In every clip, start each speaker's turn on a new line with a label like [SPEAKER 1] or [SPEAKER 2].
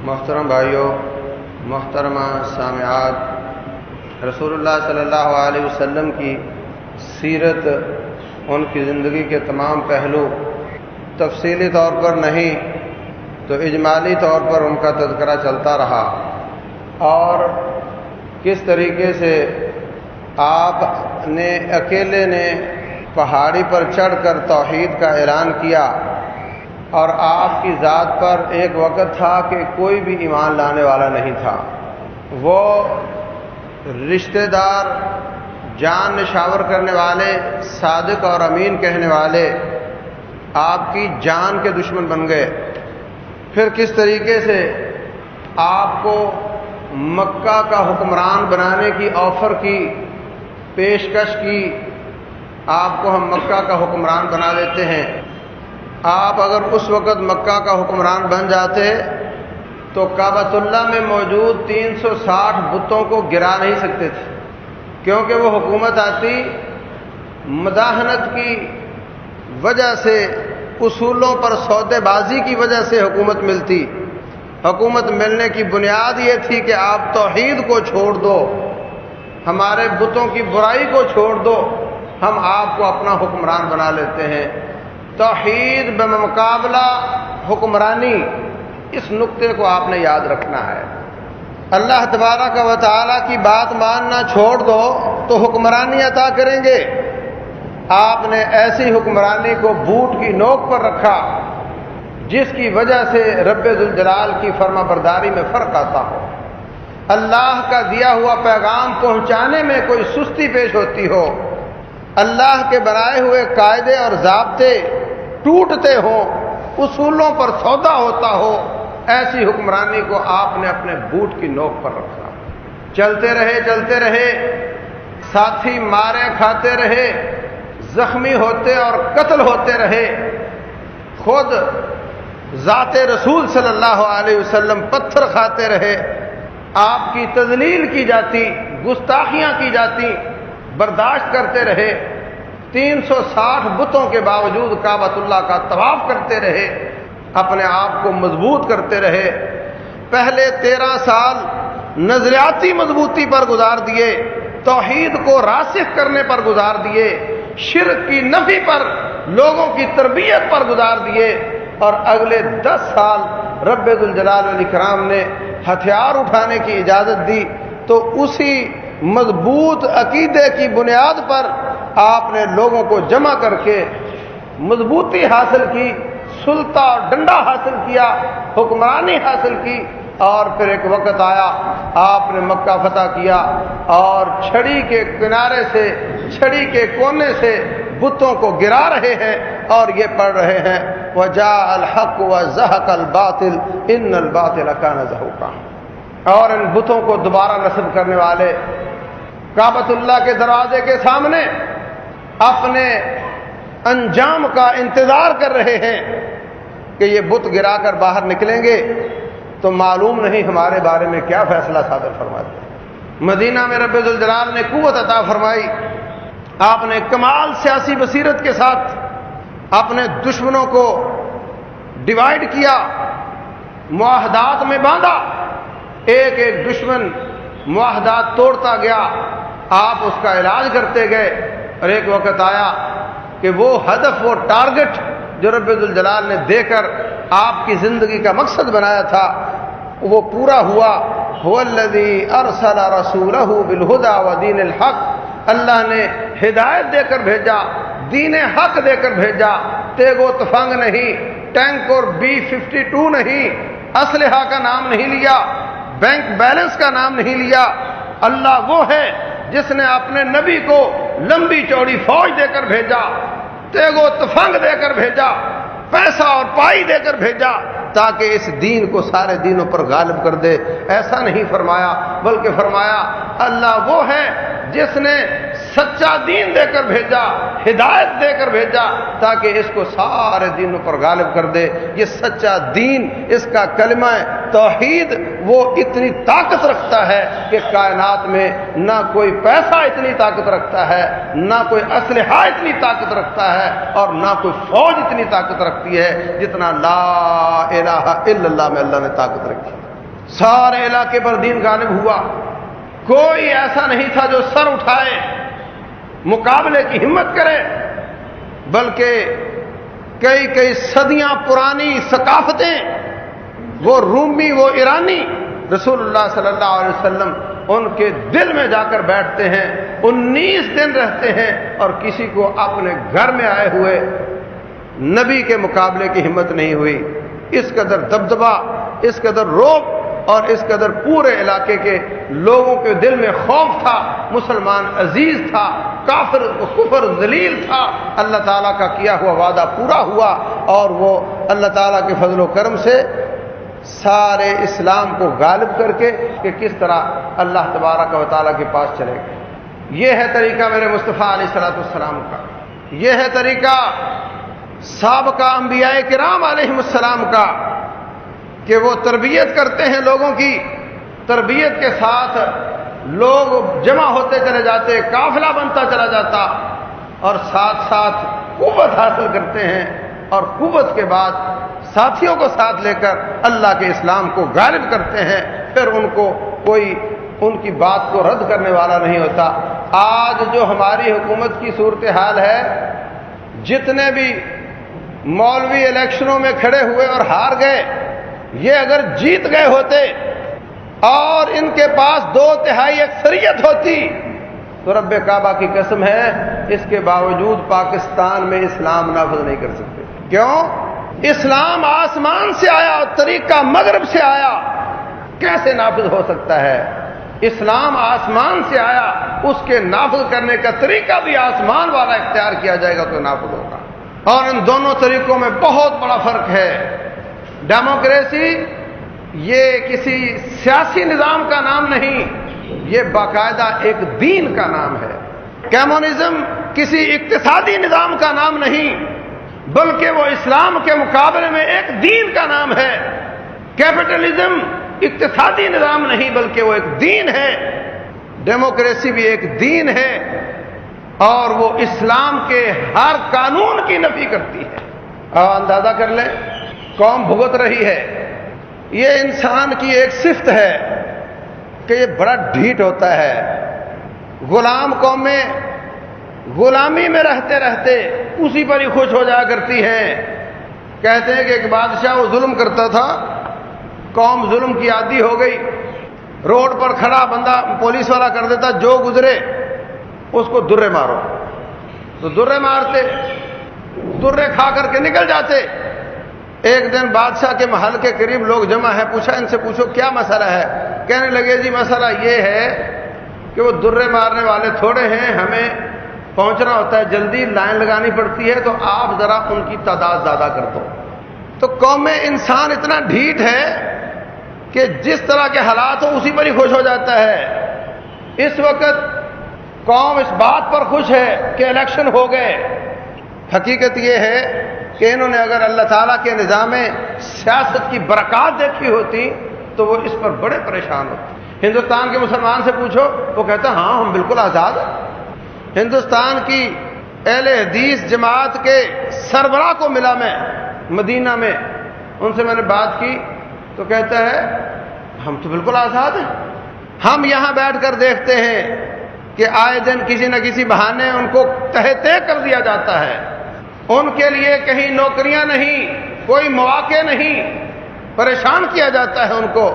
[SPEAKER 1] محترم بھائیوں، محترمہ سامعات، رسول اللہ صلی اللہ علیہ وسلم کی سیرت، ان کی زندگی کے تمام پہلو تفصیلی طور پر نہیں تو اجمالی طور پر ان کا تذکرہ چلتا رہا، اور کس طریقے سے آپ نے اکیلے نے پہاڑی پر چڑھ کر توحید کا اعلان کیا، اور آپ کی ذات پر ایک وقت تھا کہ کوئی بھی ایمان لانے والا نہیں تھا۔ وہ رشتہ دار، جان نشاور کرنے والے، صادق اور امین کہنے والے آپ کی جان کے دشمن بن گئے۔ پھر کس طریقے سے آپ کو مکہ کا حکمران بنانے کی آفر کی، پیشکش کی، آپ کو ہم مکہ کا حکمران بنا دیتے ہیں۔ آپ اگر اس وقت مکہ کا حکمران بن جاتے تو کعبۃ اللہ میں موجود 360 بتوں کو گرا نہیں سکتے تھے، کیونکہ وہ حکومت آتی مداہنت کی وجہ سے، اصولوں پر سودے بازی کی وجہ سے حکومت ملتی۔ حکومت ملنے کی بنیاد یہ تھی کہ آپ توحید کو چھوڑ دو، ہمارے بتوں کی برائی کو چھوڑ دو، ہم آپ کو اپنا حکمران بنا لیتے ہیں۔ توحید بمقابلہ حکمرانی، اس نقطے کو آپ نے یاد رکھنا ہے۔ اللہ تبارک و تعالیٰ کی بات ماننا چھوڑ دو تو حکمرانی عطا کریں گے۔ آپ نے ایسی حکمرانی کو بوٹ کی نوک پر رکھا جس کی وجہ سے رب ذوالجلال کی فرما برداری میں فرق آتا ہو، اللہ کا دیا ہوا پیغام پہنچانے میں کوئی سستی پیش ہوتی ہو، اللہ کے بنائے ہوئے قاعدے اور ضابطے ٹوٹتے ہوں، اصولوں پر سودا ہوتا ہو، ایسی حکمرانی کو آپ نے اپنے بوٹ کی نوک پر رکھا۔ چلتے رہے، ساتھی مارے کھاتے رہے، زخمی ہوتے اور قتل ہوتے رہے، خود ذات رسول صلی اللہ علیہ وسلم پتھر کھاتے رہے، آپ کی تذلیل کی جاتی، گستاخیاں کی جاتی، برداشت کرتے رہے، 360 بتوں کے باوجود کعبۃ اللہ کا طواف کرتے رہے، اپنے آپ کو مضبوط کرتے رہے۔ پہلے 13 سال نظریاتی مضبوطی پر گزار دیے، توحید کو راسخ کرنے پر گزار دیے، شرک کی نفی پر، لوگوں کی تربیت پر گزار دیے، اور اگلے 10 سال رب ذوالجلال والاکرام نے ہتھیار اٹھانے کی اجازت دی، تو اسی مضبوط عقیدے کی بنیاد پر آپ نے لوگوں کو جمع کر کے مضبوطی حاصل کی، سلطہ اور ڈنڈا حاصل کیا، حکمرانی حاصل کی، اور پھر ایک وقت آیا آپ نے مکہ فتح کیا، اور چھڑی کے کنارے سے، چھڑی کے کونے سے بتوں کو گرا رہے ہیں، اور یہ پڑھ رہے ہیں وَجَاءَ الْحَقُّ وَزَهَقَ الْبَاطِلُ إِنَّ الْبَاطِلَ كَانَ زَهُوقًا۔ اور ان بتوں کو دوبارہ نصب کرنے والے کعبۃ اللہ کے دروازے کے سامنے اپنے انجام کا انتظار کر رہے ہیں کہ یہ بت گرا کر باہر نکلیں گے تو معلوم نہیں ہمارے بارے میں کیا فیصلہ صادر فرماتے ہیں۔ مدینہ میں رب ذوالجلال نے قوت عطا فرمائی، آپ نے کمال سیاسی بصیرت کے ساتھ اپنے دشمنوں کو ڈیوائیڈ کیا، معاہدات میں باندھا، ایک ایک دشمن معاہدات توڑتا گیا، آپ اس کا علاج کرتے گئے، اور ایک وقت آیا کہ وہ ہدف، وہ ٹارگٹ جو رب ذوالجلال نے دے کر آپ کی زندگی کا مقصد بنایا تھا، وہ پورا ہوا۔ هو الذی ارسل رسولہ بالہدی ودین الحق، اللہ نے ہدایت دے کر بھیجا، دین حق دے کر بھیجا، تیگ و تفنگ نہیں، ٹینک اور B-52 نہیں، اسلحہ کا نام نہیں لیا، بینک بیلنس کا نام نہیں لیا۔ اللہ وہ ہے جس نے اپنے نبی کو لمبی چوڑی فوج دے کر بھیجا، تیگ و تفنگ دے کر بھیجا، پیسہ اور پائی دے کر بھیجا، تاکہ اس دین کو سارے دینوں پر غالب کر دے۔ ایسا نہیں فرمایا، بلکہ فرمایا اللہ وہ ہے جس نے سچا دین دے کر بھیجا، ہدایت دے کر بھیجا، تاکہ اس کو سارے دینوں پر غالب کر دے۔ یہ سچا دین، اس کا کلمہ توحید، وہ اتنی طاقت رکھتا ہے کہ کائنات میں نہ کوئی پیسہ اتنی طاقت رکھتا ہے، نہ کوئی اسلحہ اتنی طاقت رکھتا ہے، اور نہ کوئی فوج اتنی طاقت رکھتی ہے جتنا لا الہ الا اللہ میں اللہ نے طاقت رکھی۔ سارے علاقے پر دین غالب ہوا، کوئی ایسا نہیں تھا جو سر اٹھائے مقابلے کی ہمت کرے، بلکہ کئی کئی صدیاں پرانی ثقافتیں، وہ رومی وہ ایرانی، رسول اللہ صلی اللہ علیہ وسلم ان کے دل میں جا کر بیٹھتے ہیں، 19 دن رہتے ہیں، اور کسی کو اپنے گھر میں آئے ہوئے نبی کے مقابلے کی ہمت نہیں ہوئی۔ اس قدر دبدبا، اس قدر رعب، اور اس قدر پورے علاقے کے لوگوں کے دل میں خوف تھا۔ مسلمان عزیز تھا، کافر کفر ذلیل تھا۔ اللہ تعالیٰ کا کیا ہوا وعدہ پورا ہوا، اور وہ اللہ تعالیٰ کے فضل و کرم سے سارے اسلام کو غالب کر کے کہ کس طرح اللہ تبارک و تعالیٰ کے پاس چلے گئے۔ یہ ہے طریقہ میرے مصطفیٰ علیہ الصلوۃ والسلام کا، یہ ہے طریقہ سابقہ انبیاء کرام علیہم السلام کا، کہ وہ تربیت کرتے ہیں لوگوں کی، تربیت کے ساتھ لوگ جمع ہوتے چلے جاتے، قافلہ بنتا چلا جاتا، اور ساتھ ساتھ قوت حاصل کرتے ہیں، اور قوت کے بعد ساتھیوں کو ساتھ لے کر اللہ کے اسلام کو غالب کرتے ہیں۔ پھر ان کو کوئی ان کی بات کو رد کرنے والا نہیں ہوتا۔ آج جو ہماری حکومت کی صورتحال ہے، جتنے بھی مولوی الیکشنوں میں کھڑے ہوئے اور ہار گئے، یہ اگر جیت گئے ہوتے اور ان کے پاس 2/3 اکثریت ہوتی تو رب کعبہ کی قسم ہے اس کے باوجود پاکستان میں اسلام نافذ نہیں کر سکتے۔ کیوں؟ اسلام آسمان سے آیا، طریقہ مغرب سے آیا، کیسے نافذ ہو سکتا ہے؟ اسلام آسمان سے آیا، اس کے نافذ کرنے کا طریقہ بھی آسمان والا اختیار کیا جائے گا تو نافذ ہوگا۔ اور ان دونوں طریقوں میں بہت بڑا فرق ہے۔ ڈیموکریسی یہ کسی سیاسی نظام کا نام نہیں، یہ باقاعدہ ایک دین کا نام ہے۔ کمیونزم کسی اقتصادی نظام کا نام نہیں، بلکہ وہ اسلام کے مقابلے میں ایک دین کا نام ہے۔ کیپٹلزم اقتصادی نظام نہیں، بلکہ وہ ایک دین ہے۔ ڈیموکریسی بھی ایک دین ہے، اور وہ اسلام کے ہر قانون کی نفی کرتی ہے۔ اندازہ کر لیں، قوم بھگت رہی ہے، یہ انسان کی ایک صفت ہے کہ یہ بڑا ڈھیٹ ہوتا ہے۔ غلام قومیں غلامی میں رہتے رہتے اسی پر ہی خوش ہو جایا کرتی ہیں۔ کہتے ہیں کہ ایک بادشاہ وہ ظلم کرتا تھا، قوم ظلم کی عادی ہو گئی، روڈ پر کھڑا بندہ پولیس والا کر دیتا جو گزرے اس کو درے مارو، تو درے مارتے، درے کھا کر کے نکل جاتے۔ ایک دن بادشاہ کے محل کے قریب لوگ جمع ہیں، پوچھا ان سے پوچھو کیا مسئلہ ہے؟ کہنے لگے جی مسئلہ یہ ہے کہ وہ درے مارنے والے تھوڑے ہیں، ہمیں پہنچنا ہوتا ہے، جلدی لائن لگانی پڑتی ہے، تو آپ ذرا ان کی تعداد زیادہ کر دو۔ تو قوم میں انسان اتنا ڈھیٹ ہے کہ جس طرح کے حالات ہو اسی پر ہی خوش ہو جاتا ہے۔ اس وقت قوم اس بات پر خوش ہے کہ الیکشن ہو گئے۔ حقیقت یہ ہے کہ انہوں نے اگر اللہ تعالیٰ کے نظام سیاست کی برکات دیکھی ہوتی تو وہ اس پر بڑے پریشان ہوتے۔ ہندوستان کے مسلمان سے پوچھو، وہ کہتا ہاں ہم بالکل آزاد ہیں۔ ہندوستان کی اہل حدیث جماعت کے سربراہ کو ملا میں مدینہ میں، ان سے میں نے بات کی تو کہتا ہے ہم تو بالکل آزاد ہیں۔ ہم یہاں بیٹھ کر دیکھتے ہیں کہ آئے دن کسی نہ کسی بہانے ان کو تہتے کر دیا جاتا ہے، ان کے لیے کہیں نوکریاں نہیں، کوئی مواقع نہیں، پریشان کیا جاتا ہے ان کو،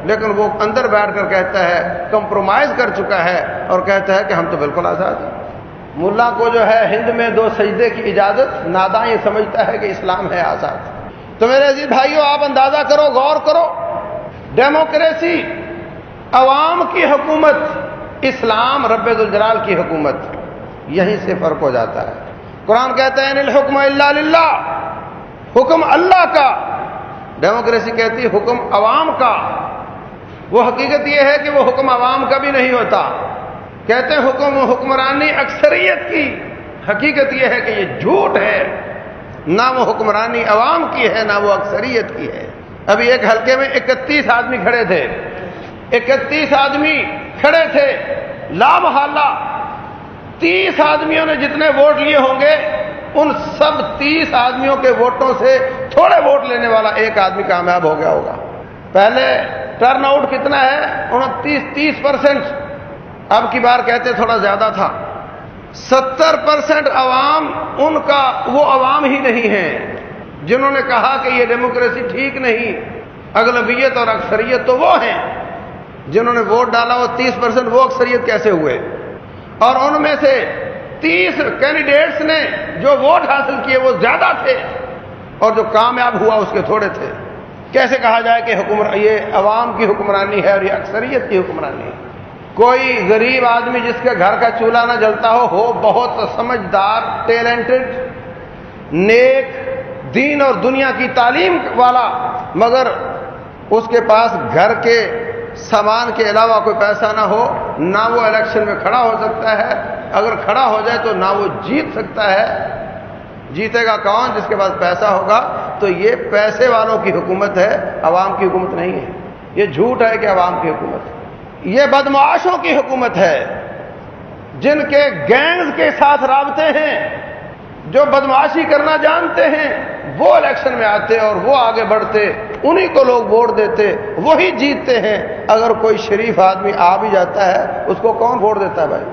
[SPEAKER 1] لیکن وہ اندر بیٹھ کر کہتا ہے کمپرومائز کر چکا ہے اور کہتا ہے کہ ہم تو بالکل آزاد ہیں۔ ملا کو جو ہے ہند میں 2 سجدے کی اجازت، ناداں یہ سمجھتا ہے کہ اسلام ہے آزاد۔ تو میرے عزیز بھائیوں، آپ اندازہ کرو، غور کرو، ڈیموکریسی عوام کی حکومت، اسلام رب ذوالجلال کی حکومت، یہیں سے فرق ہو جاتا ہے۔ قرآن کہتا ہے ان الحکم الا للہ، حکم اللہ کا، ڈیموکریسی کہتی ہے حکم عوام کا۔ وہ حقیقت یہ ہے کہ وہ حکم عوام کا بھی نہیں ہوتا، کہتے ہیں حکمرانی اکثریت کی، حقیقت یہ ہے کہ یہ جھوٹ ہے، نہ وہ حکمرانی عوام کی ہے نہ وہ اکثریت کی ہے۔ ابھی ایک حلقے میں 31 آدمی کھڑے تھے، 31 آدمی کھڑے تھے، لا محالہ 30 آدمیوں نے جتنے ووٹ لیے ہوں گے ان سب 30 آدمیوں کے ووٹوں سے تھوڑے ووٹ لینے والا ایک آدمی کامیاب ہو گیا ہوگا۔ پہلے ٹرن آؤٹ کتنا ہے؟ 29-30%. اب کی بار کہتے تھوڑا زیادہ تھا. 70% عوام ان کا وہ عوام ہی نہیں ہے جنہوں نے کہا کہ یہ ڈیموکریسی ٹھیک نہیں. اغلبیت اور اکثریت تو وہ ہیں جنہوں نے ووٹ ڈالا. وہ 30% وہ اکثریت کیسے ہوئے؟ اور ان میں سے 30 کینڈیڈیٹس نے جو ووٹ حاصل کیے وہ زیادہ تھے اور جو کامیاب ہوا اس کے تھوڑے تھے. کیسے کہا جائے کہ یہ عوام کی حکمرانی ہے اور یہ اکثریت کی حکمرانی ہے؟ کوئی غریب آدمی جس کے گھر کا چولہا نہ جلتا ہو بہت سمجھدار، ٹیلنٹڈ، نیک، دین اور دنیا کی تعلیم والا، مگر اس کے پاس گھر کے سامان کے علاوہ کوئی پیسہ نہ ہو، نہ وہ الیکشن میں کھڑا ہو سکتا ہے. اگر کھڑا ہو جائے تو نہ وہ جیت سکتا ہے. جیتے گا کون؟ جس کے پاس پیسہ ہوگا. تو یہ پیسے والوں کی حکومت ہے، عوام کی حکومت نہیں ہے. یہ جھوٹ ہے کہ عوام کی حکومت ہے. یہ بدمعاشوں کی حکومت ہے جن کے گینگز کے ساتھ رابطے ہیں، جو بدمعاشی کرنا جانتے ہیں. وہ الیکشن میں آتے اور وہ آگے بڑھتے، انہی کو لوگ ووٹ دیتے، وہی جیتتے ہیں. اگر کوئی شریف آدمی آ بھی جاتا ہے اس کو کون ووٹ دیتا ہے بھائی؟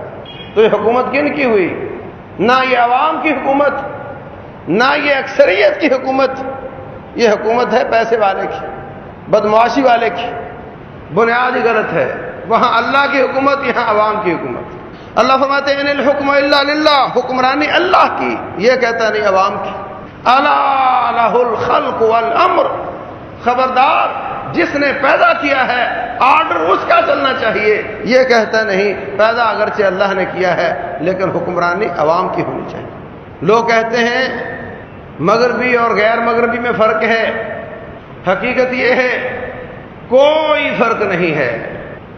[SPEAKER 1] تو یہ حکومت کن کی ہوئی؟ نہ یہ عوام کی حکومت، نہ یہ اکثریت کی حکومت. یہ حکومت ہے پیسے والے کی، بدمعاشی والے کی. بنیاد ہی غلط ہے. وہاں اللہ کی حکومت، یہاں عوام کی حکومت. اللہ فرماتے ہیں ان الحکم الا للہ، حکمرانی اللہ کی، یہ کہتا نہیں عوام کی. الا لہ الخلق والامر، خبردار جس نے پیدا کیا ہے آرڈر اس کا چلنا چاہیے. یہ کہتا نہیں پیدا اگرچہ اللہ نے کیا ہے لیکن حکمرانی عوام کی ہونی چاہیے. لوگ کہتے ہیں مغربی اور غیر مغربی میں فرق ہے. حقیقت یہ ہے کوئی فرق نہیں ہے.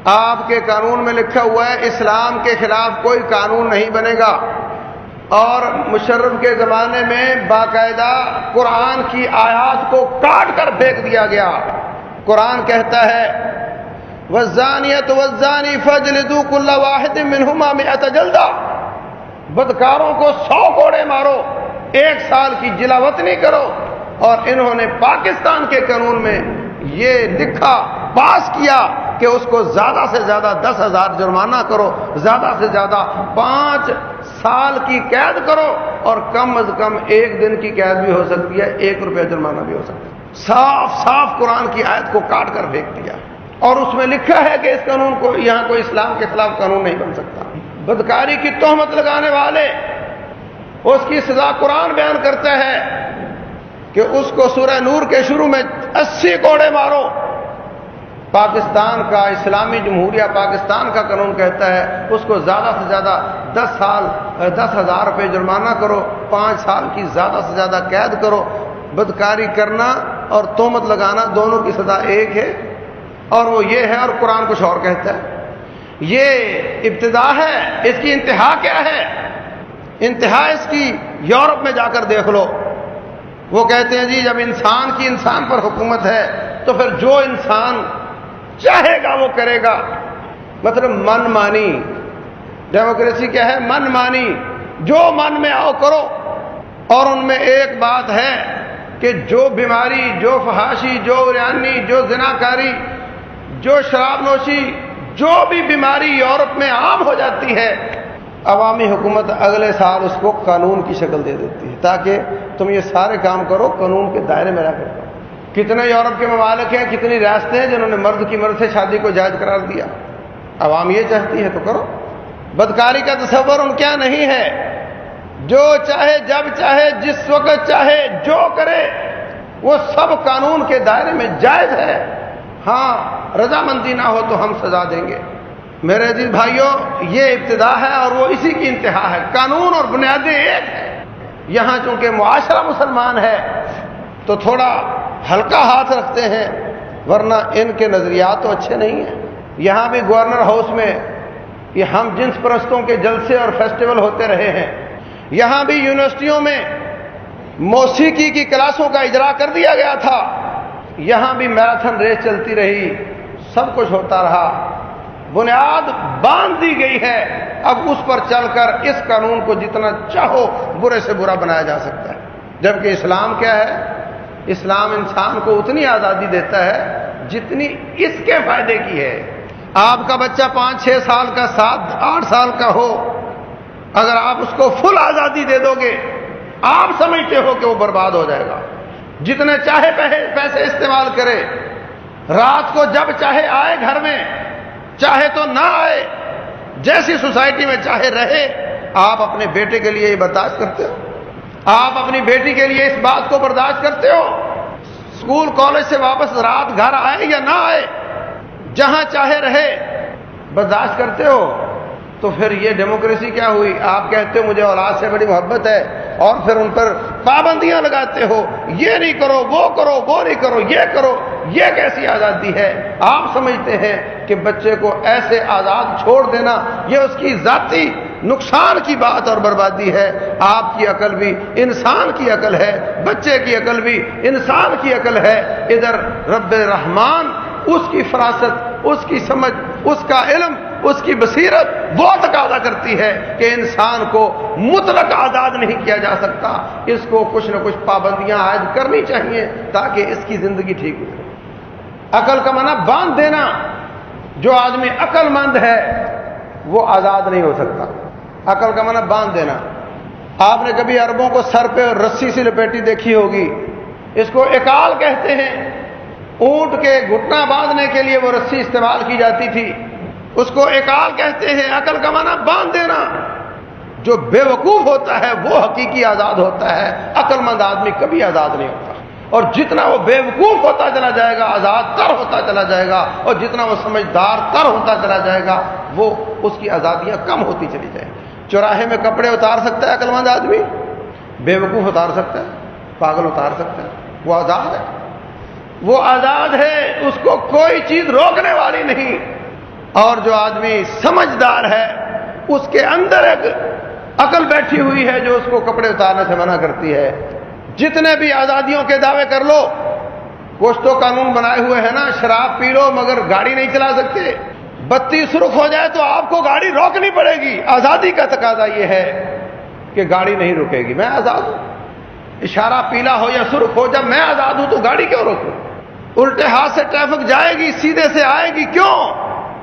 [SPEAKER 1] آپ کے قانون میں لکھا ہوا ہے اسلام کے خلاف کوئی قانون نہیں بنے گا. اور مشرف کے زمانے میں باقاعدہ قرآن کی آیات کو کاٹ کر پھینک دیا گیا. قرآن کہتا ہے والزانیۃ والزانی فاجلدوا کل واحد منہما 100 جلدہ، بدکاروں کو 100 کوڑے مارو، 1 سال کی جلاوطنی کرو. اور انہوں نے پاکستان کے قانون میں یہ لکھا، پاس کیا کہ اس کو زیادہ سے زیادہ 10,000 جرمانہ کرو، زیادہ سے زیادہ 5 سال کی قید کرو، اور کم از کم 1 دن کی قید بھی ہو سکتی ہے، 1 روپیہ جرمانہ بھی ہو سکتا ہے. صاف صاف قرآن کی آیت کو کاٹ کر پھینک دیا. اور اس میں لکھا ہے کہ اس قانون کو یہاں کوئی اسلام کے خلاف قانون نہیں بن سکتا. بدکاری کی تہمت لگانے والے، اس کی سزا قرآن بیان کرتا ہے کہ اس کو سورہ نور کے شروع میں 80 کوڑے مارو. پاکستان کا اسلامی جمہوریہ پاکستان کا قانون کہتا ہے اس کو زیادہ سے زیادہ 10 سال 10,000 روپے جرمانہ کرو، 5 سال کی زیادہ سے زیادہ قید کرو. بدکاری کرنا اور تہمت لگانا دونوں کی سزا ایک ہے، اور وہ یہ ہے. اور قرآن کچھ اور کہتا ہے. یہ ابتدا ہے، اس کی انتہا کیا ہے؟ انتہا اس کی یورپ میں جا کر دیکھ لو. وہ کہتے ہیں جی جب انسان کی انسان پر حکومت ہے تو پھر جو انسان چاہے گا وہ کرے گا. مطلب من مانی. ڈیموکریسی کیا ہے؟ من مانی. جو من میں آؤ کرو. اور ان میں ایک بات ہے کہ جو بیماری، جو فحاشی، جو عریانی، جو زناکاری، جو شراب نوشی، جو بھی بیماری یورپ میں عام ہو جاتی ہے، عوامی حکومت اگلے سال اس کو قانون کی شکل دے دیتی ہے تاکہ تم یہ سارے کام کرو قانون کے دائرے میں رہ کر کرو. کتنے یورپ کے ممالک ہیں، کتنی ریاستیں ہیں جنہوں نے مرد کی مرد سے شادی کو جائز قرار دیا. عوام یہ چاہتی ہے تو کرو. بدکاری کا تصور ان کیا نہیں ہے. جو چاہے جب چاہے جس وقت چاہے جو کرے وہ سب قانون کے دائرے میں جائز ہے. ہاں رضامندی نہ ہو تو ہم سزا دیں گے. میرے عزیز بھائیوں، یہ ابتدا ہے اور وہ اسی کی انتہا ہے. قانون اور بنیادیں ایک ہے. یہاں چونکہ معاشرہ مسلمان ہے تو تھوڑا ہلکا ہاتھ رکھتے ہیں، ورنہ ان کے نظریات تو اچھے نہیں ہیں. یہاں بھی گورنر ہاؤس میں یہ ہم جنس پرستوں کے جلسے اور فیسٹیول ہوتے رہے ہیں. یہاں بھی یونیورسٹیوں میں موسیقی کی کلاسوں کا اجرا کر دیا گیا تھا. یہاں بھی میراتھن ریس چلتی رہی، سب کچھ ہوتا رہا. بنیاد باندھ دی گئی ہے. اب اس پر چل کر اس قانون کو جتنا چاہو برے سے برا بنایا جا سکتا ہے. جبکہ اسلام کیا ہے؟ اسلام انسان کو اتنی آزادی دیتا ہے جتنی اس کے فائدے کی ہے۔ آپ کا بچہ 5-6 سال کا 7-8 سال کا ہو، اگر آپ اس کو فل آزادی دے دو گے، آپ سمجھتے ہو کہ وہ برباد ہو جائے گا۔ جتنے چاہے پیسے استعمال کرے، رات کو جب چاہے آئے گھر میں، چاہے تو نہ آئے، جیسی سوسائٹی میں چاہے رہے، آپ اپنے بیٹے کے لیے یہ برداشت کرتے ہو؟ آپ اپنی بیٹی کے لیے اس بات کو برداشت کرتے ہو؟ اسکول کالج سے واپس رات گھر آئے یا نہ آئے، جہاں چاہے رہے، برداشت کرتے ہو؟ تو پھر یہ ڈیموکریسی کیا ہوئی؟ آپ کہتے ہو مجھے اولاد سے بڑی محبت ہے، اور پھر ان پر پابندیاں لگاتے ہو، یہ نہیں کرو، وہ کرو، وہ نہیں کرو، یہ کرو۔ یہ کیسی آزادی ہے؟ آپ سمجھتے ہیں کہ بچے کو ایسے آزاد چھوڑ دینا یہ اس کی ذاتی نقصان کی بات اور بربادی ہے۔ آپ کی عقل بھی انسان کی عقل ہے، بچے کی عقل بھی انسان کی عقل ہے۔ ادھر رب رحمان، اس کی فراست، اس کی سمجھ، اس کا علم، اس کی بصیرت وہ تقاضا کرتی ہے کہ انسان کو مطلق آزاد نہیں کیا جا سکتا، اس کو کچھ نہ کچھ پابندیاں عائد کرنی چاہیے تاکہ اس کی زندگی ٹھیک ہو۔ عقل کا معنی باندھ دینا۔ جو آدمی عقل مند ہے وہ آزاد نہیں ہو سکتا۔ عقل کا معنی باندھ دینا۔ آپ نے کبھی عربوں کو سر پہ رسی سے لپیٹی دیکھی ہوگی، اس کو اکال کہتے ہیں۔ اونٹ کے گھٹنا باندھنے کے لیے وہ رسی استعمال کی جاتی تھی، اس کو اکال کہتے ہیں۔ عقل کا معنی باندھ دینا۔ جو بے وقوف ہوتا ہے وہ حقیقی آزاد ہوتا ہے، عقل مند آدمی کبھی آزاد نہیں ہوتا۔ اور جتنا وہ بے وقوف ہوتا چلا جائے گا آزاد تر ہوتا چلا جائے گا، اور جتنا وہ سمجھدار تر ہوتا چلا جائے گا وہ اس کی آزادیاں کم ہوتی چلی جائیں۔ چوراہے میں کپڑے اتار سکتا ہے عقل مند آدمی؟ بے وقوف اتار سکتا ہے؟ پاگل اتار سکتا ہے؟ وہ آزاد ہے، وہ آزاد ہے، اس کو کوئی چیز روکنے والی نہیں۔ اور جو آدمی سمجھدار ہے اس کے اندر ایک عقل بیٹھی ہوئی ہے جو اس کو کپڑے اتارنے سے منع کرتی ہے۔ جتنے بھی آزادیوں کے دعوے کر لو، کچھ تو قانون بنائے ہوئے ہیں نا، شراب پی لو مگر گاڑی نہیں چلا سکتے، بتی سرخ ہو جائے تو آپ کو گاڑی روکنی پڑے گی۔ آزادی کا تقاضا یہ ہے کہ گاڑی نہیں رکے گی، میں آزاد ہوں۔ اشارہ پیلا ہو یا سرخ ہو، جب میں آزاد ہوں تو گاڑی کیوں روکوں؟ الٹے ہاتھ سے ٹریفک جائے گی، سیدھے سے آئے گی، کیوں؟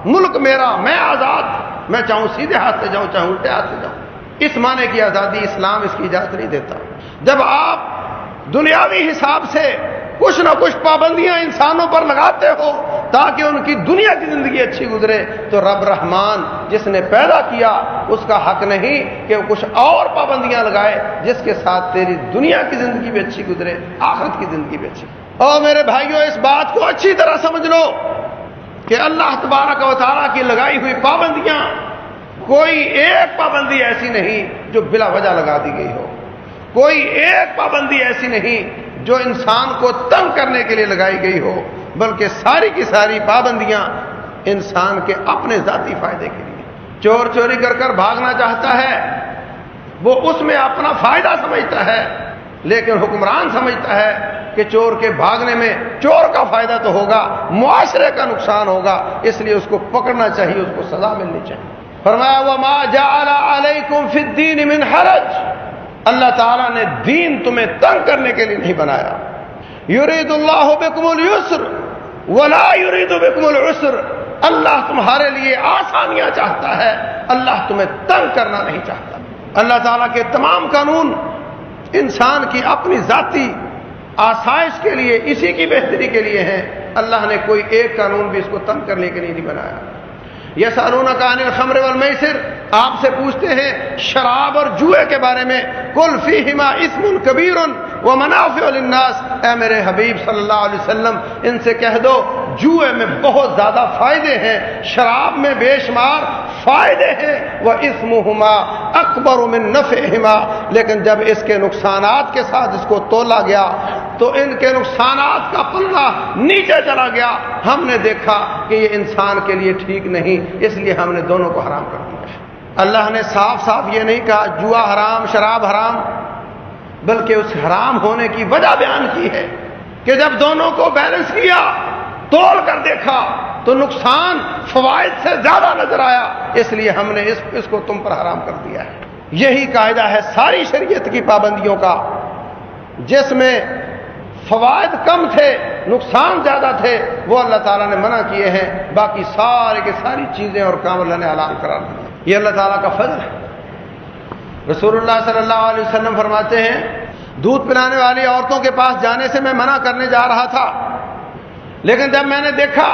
[SPEAKER 1] ملک میرا، میں آزاد، میں چاہوں سیدھے ہاتھ سے جاؤں، چاہوں الٹے ہاتھ سے جاؤں۔ اس معنی کی آزادی اسلام اس کی اجازت نہیں دیتا۔ جب آپ دنیاوی حساب سے کچھ نہ کچھ پابندیاں انسانوں پر لگاتے ہو تاکہ ان کی دنیا کی زندگی اچھی گزرے، تو رب رحمان جس نے پیدا کیا اس کا حق نہیں کہ وہ کچھ اور پابندیاں لگائے جس کے ساتھ تیری دنیا کی زندگی بھی اچھی گزرے، آخرت کی زندگی بھی اچھی۔ اور میرے بھائیوں، اس بات کو اچھی طرح سمجھ لو کہ اللہ تبارک و تعالیٰ کی لگائی ہوئی پابندیاں، کوئی ایک پابندی ایسی نہیں جو بلا وجہ لگا دی گئی ہو، کوئی ایک پابندی ایسی نہیں جو انسان کو تنگ کرنے کے لیے لگائی گئی ہو، بلکہ ساری کی ساری پابندیاں انسان کے اپنے ذاتی فائدے کے لیے۔ چور چوری کر کر بھاگنا چاہتا ہے، وہ اس میں اپنا فائدہ سمجھتا ہے، لیکن حکمران سمجھتا ہے کہ چور کے بھاگنے میں چور کا فائدہ تو ہوگا، معاشرے کا نقصان ہوگا، اس لیے اس کو پکڑنا چاہیے، اس کو سزا ملنی چاہیے۔ فرمایا وَمَا جَعَلَ عَلَيْكُمْ فِي الدِّينِ مِنْ حَرَجٍ، اللہ تعالیٰ نے دین تمہیں تنگ کرنے کے لیے نہیں بنایا۔ یرید اللہ بکم اليسر ولا یرید بکم العسر، اللہ تمہارے لیے آسانیاں چاہتا ہے، اللہ تمہیں تنگ کرنا نہیں چاہتا۔ اللہ تعالیٰ کے تمام قانون انسان کی اپنی ذاتی آسائش کے لیے، اسی کی بہتری کے لیے ہیں۔ اللہ نے کوئی ایک قانون بھی اس کو تنگ کرنے کے لیے نہیں بنایا۔ یسألونک عن الخمر والمیسر، آپ سے پوچھتے ہیں شراب اور جوئے کے بارے میں، قل فیہما اسم کبیر ومنافع للناس، اے میرے حبیب صلی اللہ علیہ وسلم ان سے کہہ دو جوئے میں بہت زیادہ فائدے ہیں، شراب میں بے شمار فائدے ہیں، واسمہما اکبر من نفعہما، لیکن جب اس کے نقصانات کے ساتھ اس کو تولا گیا تو ان کے نقصانات کا پلڑا نیچے چلا گیا۔ ہم نے دیکھا کہ یہ انسان کے لیے ٹھیک نہیں، اس لیے ہم نے دونوں کو حرام کر دیا۔ اللہ نے صاف صاف یہ نہیں کہا جوا حرام، شراب حرام، بلکہ اس حرام ہونے کی وجہ بیان کی ہے کہ جب دونوں کو بیلنس کیا، تول کر دیکھا تو نقصان فوائد سے زیادہ نظر آیا، اس لیے ہم نے اس کو تم پر حرام کر دیا ہے۔ یہی قاعدہ ہے ساری شریعت کی پابندیوں کا، جس میں فوائد کم تھے، نقصان زیادہ تھے، وہ اللہ تعالیٰ نے منع کیے ہیں، باقی سارے کی ساری چیزیں اور کام اللہ نے حلال قرار دیا۔ یہ اللہ تعالیٰ کا فضل ہے۔ رسول اللہ صلی اللہ علیہ وسلم فرماتے ہیں دودھ پلانے والی عورتوں کے پاس جانے سے میں منع کرنے جا رہا تھا، لیکن جب میں نے دیکھا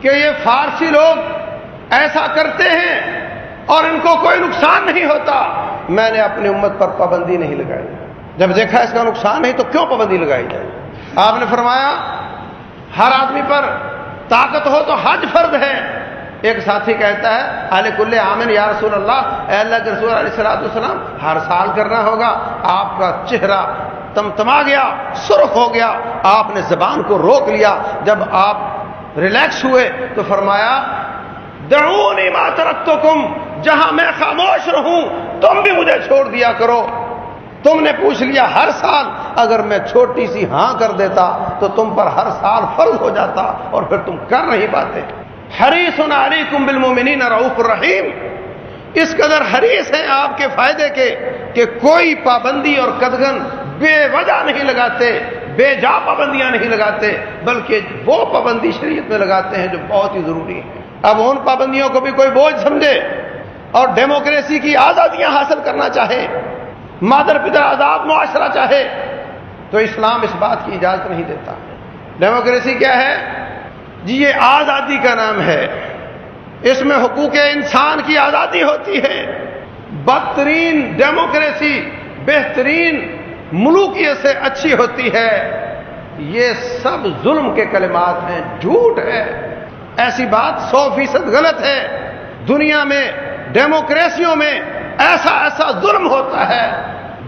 [SPEAKER 1] کہ یہ فارسی لوگ ایسا کرتے ہیں اور ان کو کوئی نقصان نہیں ہوتا، میں نے اپنی امت پر پابندی نہیں لگائی۔ جب دیکھا اس کا نقصان نہیں تو کیوں پابندی لگائی جائے؟ آپ نے فرمایا ہر آدمی پر طاقت ہو تو حج فرض ہے۔ ایک ساتھی کہتا ہے علی کل عامن یا رسول اللہ، اے اللہ کے رسول علیہ الصلوۃ والسلام ہر سال کرنا ہوگا؟ آپ کا چہرہ تمتما گیا، سرخ ہو گیا، آپ نے زبان کو روک لیا۔ جب آپ ریلیکس ہوئے تو فرمایا دعونی ما ترکتکم، جہاں میں خاموش رہوں تم بھی مجھے چھوڑ دیا کرو۔ تم نے پوچھ لیا ہر سال، اگر میں چھوٹی سی ہاں کر دیتا تو تم پر ہر سال فرض ہو جاتا، اور پھر تم کر نہیں پاتے۔ حریص علیکم بالمؤمنین رؤوف الرحیم، اس قدر حریص ہیں آپ کے فائدے کے کہ کوئی پابندی اور قدغن بے وجہ نہیں لگاتے، بے جا پابندیاں نہیں لگاتے، بلکہ وہ پابندی شریعت میں لگاتے ہیں جو بہت ہی ضروری ہے۔ اب ان پابندیوں کو بھی کوئی بوجھ سمجھے اور ڈیموکریسی کی آزادیاں حاصل کرنا چاہے، مادر پدر آزاد معاشرہ چاہے، تو اسلام اس بات کی اجازت نہیں دیتا۔ ڈیموکریسی کیا ہے جی؟ یہ آزادی کا نام ہے، اس میں حقوق انسان کی آزادی ہوتی ہے۔ بدترین ڈیموکریسی بہترین ملوکیت سے اچھی ہوتی ہے۔ یہ سب ظلم کے کلمات ہیں، جھوٹ ہے، ایسی بات 100% غلط ہے۔ دنیا میں ڈیموکریسیوں میں ایسا ظلم ہوتا ہے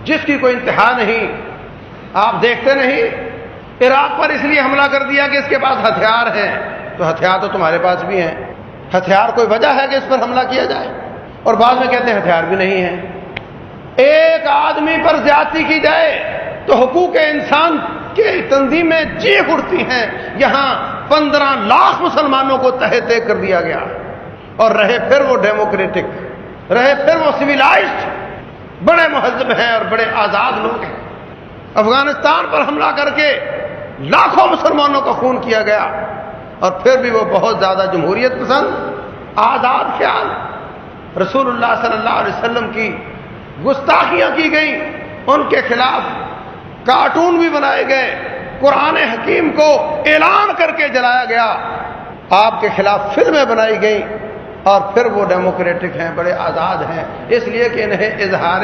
[SPEAKER 1] جس کی کوئی انتہا نہیں۔ آپ دیکھتے نہیں عراق پر اس لیے حملہ کر دیا کہ اس کے پاس ہتھیار ہیں، تو ہتھیار تو تمہارے پاس بھی ہیں، ہتھیار کوئی وجہ ہے کہ اس پر حملہ کیا جائے؟ اور بعد میں کہتے ہیں ہتھیار بھی نہیں ہے۔ ایک آدمی پر زیادتی کی جائے تو حقوق انسان کی تنظیمیں چیخ اٹھتی ہیں۔ یہاں 15 لاکھ مسلمانوں کو تہہ کر دیا گیا، اور رہے پھر وہ ڈیموکریٹک، رہے پھر وہ سویلائزڈ، بڑے مہذب ہیں اور بڑے آزاد لوگ ہیں۔ افغانستان پر حملہ کر کے لاکھوں مسلمانوں کا خون کیا گیا، اور پھر بھی وہ بہت زیادہ جمہوریت پسند، آزاد خیال۔ رسول اللہ صلی اللہ علیہ وسلم کی گستاخیاں کی گئیں، ان کے خلاف کارٹون بھی بنائے گئے، قرآن حکیم کو اعلان کر کے جلایا گیا، آپ کے خلاف فلمیں بنائی گئیں، اور پھر وہ ڈیموکریٹک ہیں، بڑے آزاد ہیں، اس لیے کہ انہیں اظہار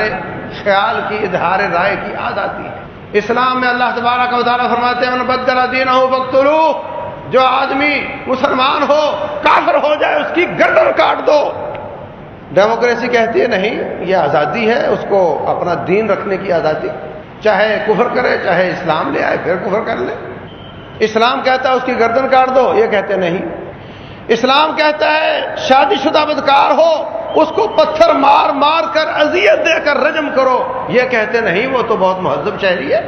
[SPEAKER 1] خیال کی، اظہار رائے کی آزادی ہے۔ اسلام میں اللہ تبارک و تعالیٰ فرماتے ہیں من بدل دینہ فاقتلوہ، جو آدمی مسلمان ہو کافر ہو جائے اس کی گردن کاٹ دو۔ ڈیموکریسی کہتی ہے نہیں، یہ آزادی ہے، اس کو اپنا دین رکھنے کی آزادی، چاہے کفر کرے چاہے اسلام لے آئے پھر کفر کر لے۔ اسلام کہتا ہے اس کی گردن کاٹ دو، یہ کہتے نہیں۔ اسلام کہتا ہے شادی شدہ بدکار ہو اس کو پتھر مار مار کر اذیت دے کر رجم کرو، یہ کہتے نہیں وہ تو بہت مہذب شہری ہے۔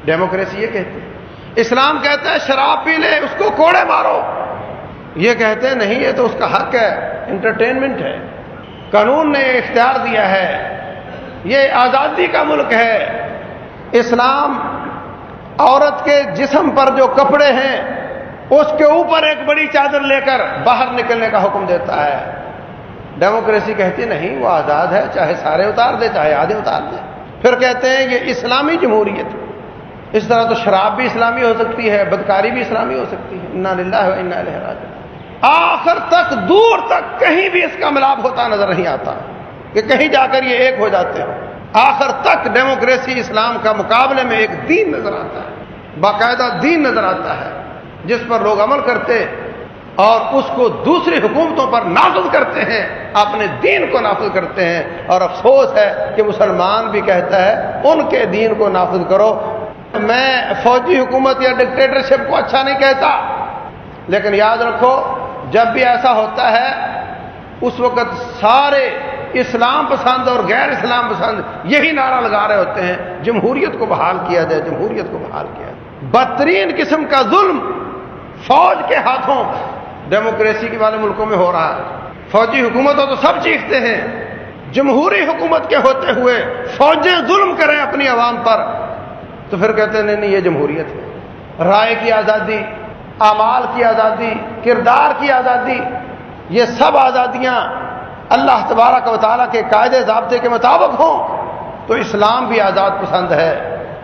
[SPEAKER 1] ڈیموکریسی یہ کہتی ہے۔ اسلام کہتا ہے شراب پی لے اس کو کوڑے مارو، یہ کہتے ہیں نہیں یہ تو اس کا حق ہے، انٹرٹینمنٹ ہے، قانون نے اختیار دیا ہے، یہ آزادی کا ملک ہے۔ اسلام عورت کے جسم پر جو کپڑے ہیں اس کے اوپر ایک بڑی چادر لے کر باہر نکلنے کا حکم دیتا ہے۔ ڈیموکریسی کہتی نہیں وہ آزاد ہے، چاہے سارے اتار دے چاہے آدھے اتار دے۔ پھر کہتے ہیں یہ اسلامی جمہوریت۔ اس طرح تو شراب بھی اسلامی ہو سکتی ہے، بدکاری بھی اسلامی ہو سکتی ہے۔ انا للہ و انا الیہ راجعون۔ آخر تک دور تک کہیں بھی اس کا ملاپ ہوتا نظر نہیں آتا کہ کہیں جا کر یہ ایک ہو جاتے ہیں۔ آخر تک ڈیموکریسی اسلام کا مقابلے میں ایک دین نظر آتا ہے، باقاعدہ دین نظر آتا ہے جس پر لوگ عمل کرتے اور اس کو دوسری حکومتوں پر نافذ کرتے ہیں، اپنے دین کو نافذ کرتے ہیں۔ اور افسوس ہے کہ مسلمان بھی کہتا ہے ان کے دین کو نافذ کرو۔ میں فوجی حکومت یا ڈکٹیٹرشپ کو اچھا نہیں کہتا، لیکن یاد رکھو جب بھی ایسا ہوتا ہے اس وقت سارے اسلام پسند اور غیر اسلام پسند یہی نعرہ لگا رہے ہوتے ہیں جمہوریت کو بحال کیا جائے، جمہوریت کو بحال کیا جائے۔ بدترین قسم کا ظلم فوج کے ہاتھوں ڈیموکریسی کے والے ملکوں میں ہو رہا ہے۔ فوجی حکومت ہو تو سب چیختے ہیں، جمہوری حکومت کے ہوتے ہوئے فوجیں ظلم کریں اپنی عوام پر تو پھر کہتے ہیں نہیں یہ جمہوریت ہے۔ رائے کی آزادی، اعمال کی آزادی، کردار کی آزادی، یہ سب آزادیاں اللہ تبارک و تعالیٰ کے قاعدے ضابطے کے مطابق ہوں تو اسلام بھی آزاد پسند ہے،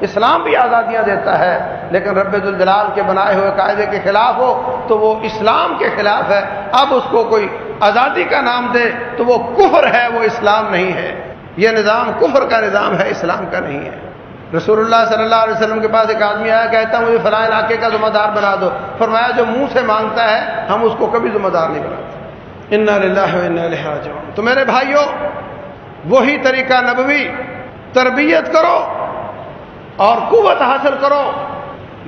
[SPEAKER 1] اسلام بھی آزادیاں دیتا ہے، لیکن رب ذوالجلال کے بنائے ہوئے قاعدے کے خلاف ہو تو وہ اسلام کے خلاف ہے۔ اب اس کو کوئی آزادی کا نام دے تو وہ کفر ہے، وہ اسلام نہیں ہے۔ یہ نظام کفر کا نظام ہے، اسلام کا نہیں ہے۔ رسول اللہ صلی اللہ علیہ وسلم کے پاس ایک آدمی آیا، کہتا مجھے فلاں علاقے کا ذمہ دار بنا دو۔ فرمایا جو منہ سے مانگتا ہے ہم اس کو کبھی ذمہ دار نہیں بناتے۔ انا للہ و انا الیہ راجعون۔ تو میرے بھائیوں، وہی طریقہ نبوی، تربیت کرو اور قوت حاصل کرو،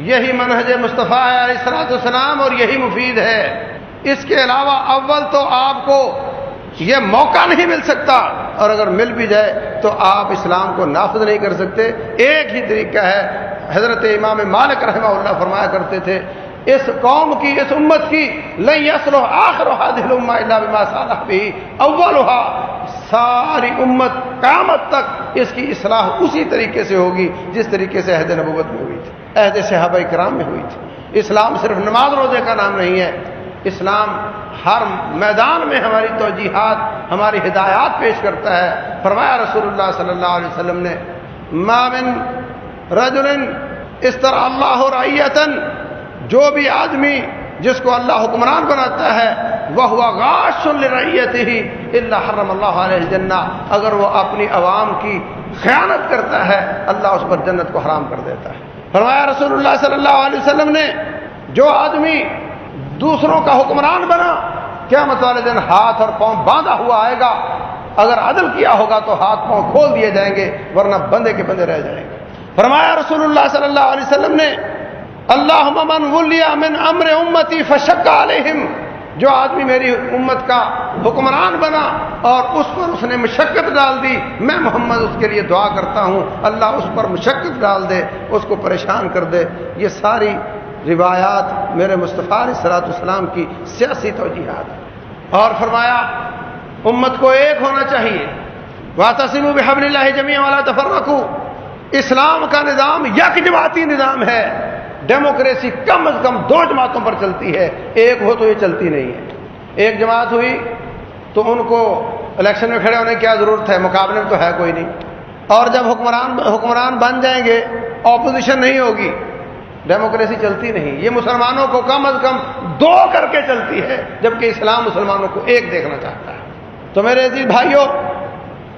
[SPEAKER 1] یہی منہج مصطفیٰ علیہ الصلوۃ والسلام اور یہی مفید ہے۔ اس کے علاوہ اول تو آپ کو یہ موقع نہیں مل سکتا، اور اگر مل بھی جائے تو آپ اسلام کو نافذ نہیں کر سکتے۔ ایک ہی طریقہ ہے۔ حضرت امام مالک رحمہ اللہ فرمایا کرتے تھے اس قوم کی، اس امت کی لن یصلح آخر هذه الامه الا بما صلح به اولها، ساری امت قیامت تک اس کی اصلاح اسی طریقے سے ہوگی جس طریقے سے عہد نبوت میں ہوئی تھی، عہد صحابہ کرام میں ہوئی تھی۔ اسلام صرف نماز روزے کا نام نہیں ہے، اسلام ہر میدان میں ہماری توجیہات، ہماری ہدایات پیش کرتا ہے۔ فرمایا رسول اللہ صلی اللہ علیہ وسلم نے ما من رجل استرعى اللہ رعیۃ، جو بھی آدمی جس کو اللہ حکمران بناتا ہے وہو غاش لرعیتہ الا حرم اللہ علیہ الجنہ، اگر وہ اپنی عوام کی خیانت کرتا ہے اللہ اس پر جنت کو حرام کر دیتا ہے۔ فرمایا رسول اللہ صلی اللہ علیہ وسلم نے جو آدمی دوسروں کا حکمران بنا قیامت والے دن ہاتھ اور پاؤں باندھا ہوا آئے گا، اگر عدل کیا ہوگا تو ہاتھ پاؤں کھول دیے جائیں گے ورنہ بندے کے بندے رہ جائیں گے۔ فرمایا رسول اللہ صلی اللہ علیہ وسلم نے اللہم من ولی من امر امتی فشق علیہم، جو آدمی میری امت کا حکمران بنا اور اس پر اس نے مشقت ڈال دی، میں محمد اس کے لیے دعا کرتا ہوں اللہ اس پر مشقت ڈال دے، اس کو پریشان کر دے۔ یہ ساری روایات میرے مصطفیٰ علیہ الصلوۃ والسلام کی سیاسی توجیہات ہیں۔ اور فرمایا امت کو ایک ہونا چاہیے، واعتصموا بحبل اللہ جمیعا ولا تفرقوا۔ اسلام کا نظام یک جماعتی نظام ہے، ڈیموکریسی کم از کم دو جماعتوں پر چلتی ہے، ایک ہو تو یہ چلتی نہیں ہے۔ ایک جماعت ہوئی تو ان کو الیکشن میں کھڑے ہونے کی کیا ضرورت ہے، مقابلے میں تو ہے کوئی نہیں۔ اور جب حکمران بن جائیں گے اپوزیشن نہیں ہوگی، ڈیموکریسی چلتی نہیں۔ یہ مسلمانوں کو کم از کم دو کر کے چلتی ہے، جبکہ اسلام مسلمانوں کو ایک دیکھنا چاہتا ہے۔ تو میرے عزیز بھائیوں،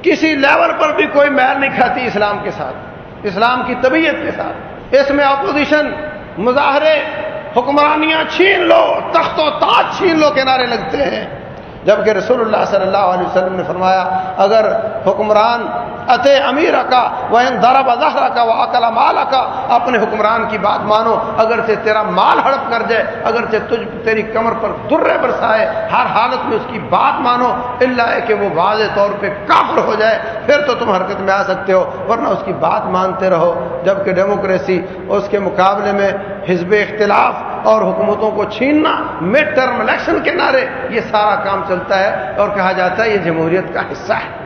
[SPEAKER 1] کسی لیول پر بھی کوئی میل نہیں کھاتی اسلام کے ساتھ، اسلام کی طبیعت کے ساتھ۔ اس میں اپوزیشن، مظاہرے، حکمرانیاں چھین لو، تخت و تاج چھین لو کے نعرے لگتے ہیں، جبکہ رسول اللہ صلی اللہ علیہ وسلم نے فرمایا اگر حکمران اتے امیر کا وَإِن ضَرَبَ ظَهْرَكَ وَأَكَلَ مَالَكَ، اپنے حکمران کی بات مانو، اگرچہ تیرا مال ہڑپ کر جائے، اگرچہ تیری کمر پر درے برسائے، ہر حالت میں اس کی بات مانو، الا ہے کہ وہ واضح طور پہ کافر ہو جائے، پھر تو تم حرکت میں آ سکتے ہو، ورنہ اس کی بات مانتے رہو۔ جبکہ ڈیموکریسی، اس کے مقابلے میں حزب اختلاف اور حکومتوں کو چھیننا، مڈ ٹرم الیکشن کے نعرے، یہ سارا کام چلتا ہے اور کہا جاتا ہے یہ جمہوریت کا حصہ ہے۔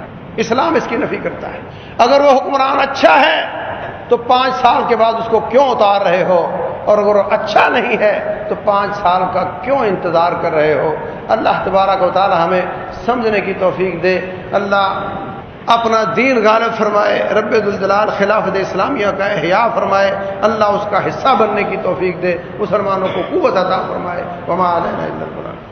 [SPEAKER 1] اسلام اس کی نفی کرتا ہے۔ اگر وہ حکمران اچھا ہے تو 5 سال کے بعد اس کو کیوں اتار رہے ہو، اور اگر وہ اچھا نہیں ہے تو 5 سال کا کیوں انتظار کر رہے ہو۔ اللہ تبارک و تعالی ہمیں سمجھنے کی توفیق دے۔ اللہ اپنا دین غالب فرمائے، رب ذوالجلال خلافت اسلامیہ کا احیاء فرمائے، اللہ اس کا حصہ بننے کی توفیق دے، مسلمانوں کو قوت عطا فرمائے۔ وما علینا الا